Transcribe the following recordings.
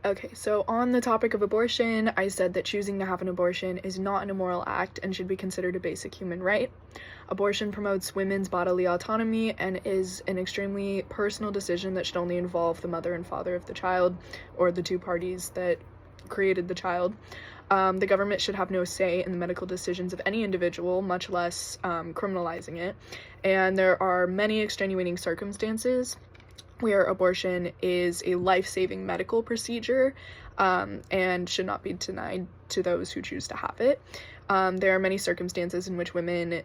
Okay, so on the topic of abortion, I said that choosing to have an abortion is not an immoral act and should be considered a basic human right. Abortion promotes women's bodily autonomy and is an extremely personal decision that should only involve the mother and father of the child, or the two parties that created the child. The government should have no say in the medical decisions of any individual, much less criminalizing it. And there are many extenuating circumstances where abortion is a life-saving medical procedure and should not be denied to those who choose to have it. There are many circumstances in which women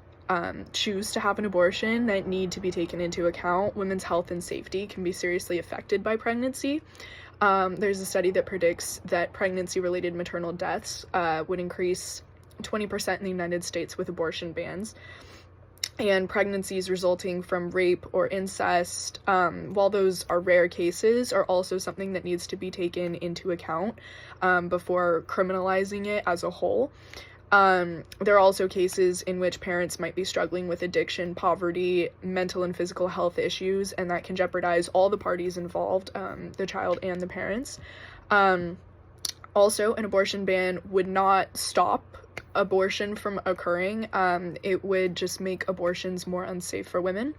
choose to have an abortion that need to be taken into account. Women's health and safety can be seriously affected by pregnancy. There's a study that predicts that pregnancy-related maternal deaths would increase 20% in the United States with abortion bans. And pregnancies resulting from rape or incest, while those are rare cases, are also something that needs to be taken into account before criminalizing it as a whole. There are also cases in which parents might be struggling with addiction, poverty, mental and physical health issues, and that can jeopardize all the parties involved, the child and the parents. Also, an abortion ban would not stop abortion from occurring. It would just make abortions more unsafe for women.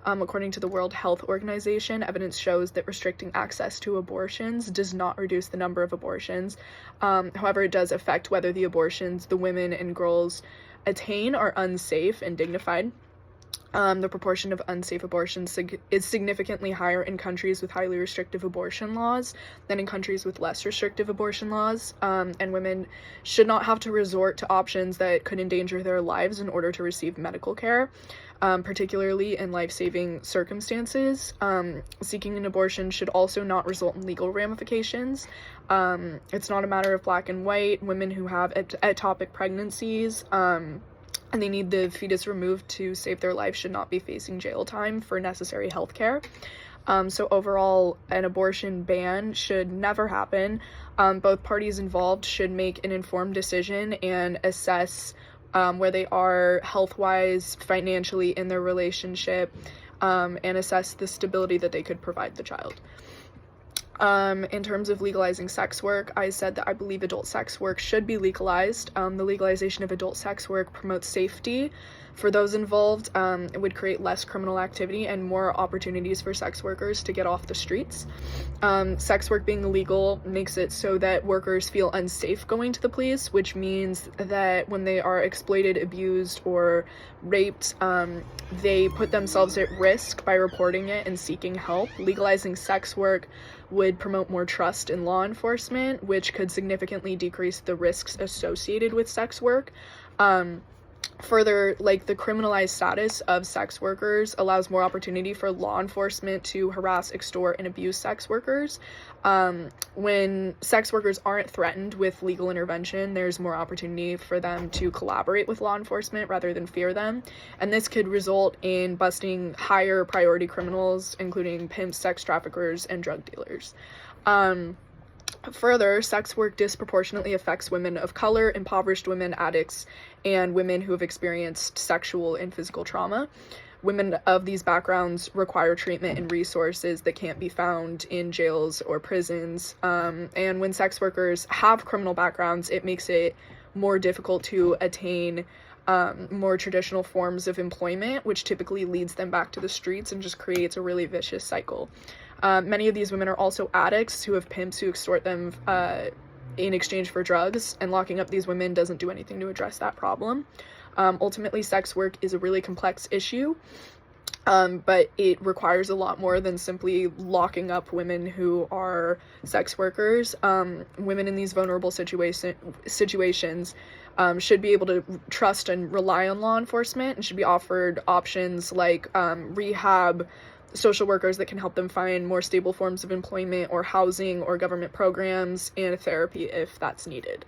According to the World Health Organization, evidence shows that restricting access to abortions does not reduce the number of abortions. However, it does affect whether the abortions the women and girls attain are unsafe and dignified. The proportion of unsafe abortions is significantly higher in countries with highly restrictive abortion laws than in countries with less restrictive abortion laws, and women should not have to resort to options that could endanger their lives in order to receive medical care, particularly in life-saving circumstances. Seeking an abortion should also not result in legal ramifications. It's not a matter of black and white. Women who have ectopic pregnancies, and they need the fetus removed to save their life should not be facing jail time for necessary health care. So overall, an abortion ban should never happen. Both parties involved should make an informed decision and assess where they are health-wise, financially in their relationship, and assess the stability that they could provide the child. In terms of legalizing sex work, I said that I believe adult sex work should be legalized. The legalization of adult sex work promotes safety for those involved. It would create less criminal activity and more opportunities for sex workers to get off the streets. Sex work being illegal makes it so that workers feel unsafe going to the police, which means that when they are exploited, abused, or raped, they put themselves at risk by reporting it and seeking help. Legalizing sex work would promote more trust in law enforcement, which could significantly decrease the risks associated with sex work. Further, the criminalized status of sex workers allows more opportunity for law enforcement to harass, extort, and abuse sex workers. When sex workers aren't threatened with legal intervention, there's more opportunity for them to collaborate with law enforcement rather than fear them. And this could result in busting higher priority criminals, including pimps, sex traffickers, and drug dealers. Further, sex work disproportionately affects women of color, impoverished women, addicts, and women who have experienced sexual and physical trauma. Women of these backgrounds require treatment and resources that can't be found in jails or prisons. And when sex workers have criminal backgrounds, it makes it more difficult to attain more traditional forms of employment, which typically leads them back to the streets and just creates a really vicious cycle. Many of these women are also addicts who have pimps who extort them in exchange for drugs, and locking up these women doesn't do anything to address that problem. Ultimately, sex work is a really complex issue, but it requires a lot more than simply locking up women who are sex workers. Women in these vulnerable situations should be able to trust and rely on law enforcement, and should be offered options like rehab, social workers that can help them find more stable forms of employment or housing or government programs, and therapy if that's needed.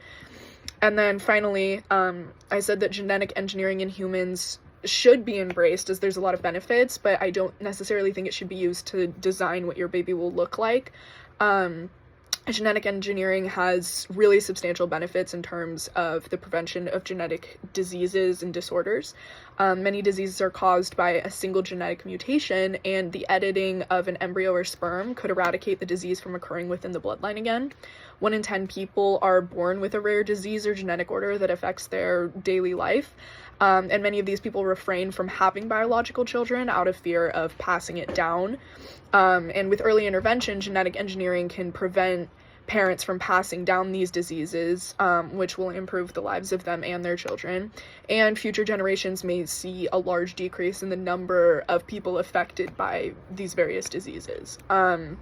And then finally, I said that genetic engineering in humans should be embraced, as there's a lot of benefits, but I don't necessarily think it should be used to design what your baby will look like. Genetic engineering has really substantial benefits in terms of the prevention of genetic diseases and disorders. Many diseases are caused by a single genetic mutation, and the editing of an embryo or sperm could eradicate the disease from occurring within the bloodline again. 1 in 10 people are born with a rare disease or genetic order that affects their daily life. And many of these people refrain from having biological children out of fear of passing it down. And with early intervention, genetic engineering can prevent parents from passing down these diseases, which will improve the lives of them and their children. And future generations may see a large decrease in the number of people affected by these various diseases. And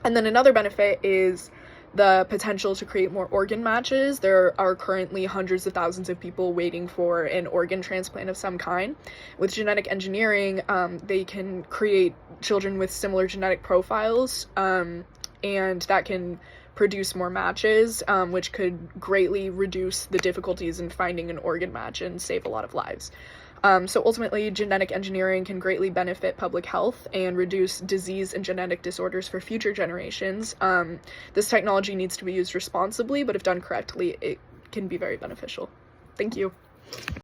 then another benefit is the potential to create more organ matches. There are currently hundreds of thousands of people waiting for an organ transplant of some kind. With genetic engineering, they can create children with similar genetic profiles, and that can produce more matches, which could greatly reduce the difficulties in finding an organ match and save a lot of lives. So ultimately, genetic engineering can greatly benefit public health and reduce disease and genetic disorders for future generations. This technology needs to be used responsibly, but if done correctly, it can be very beneficial. Thank you.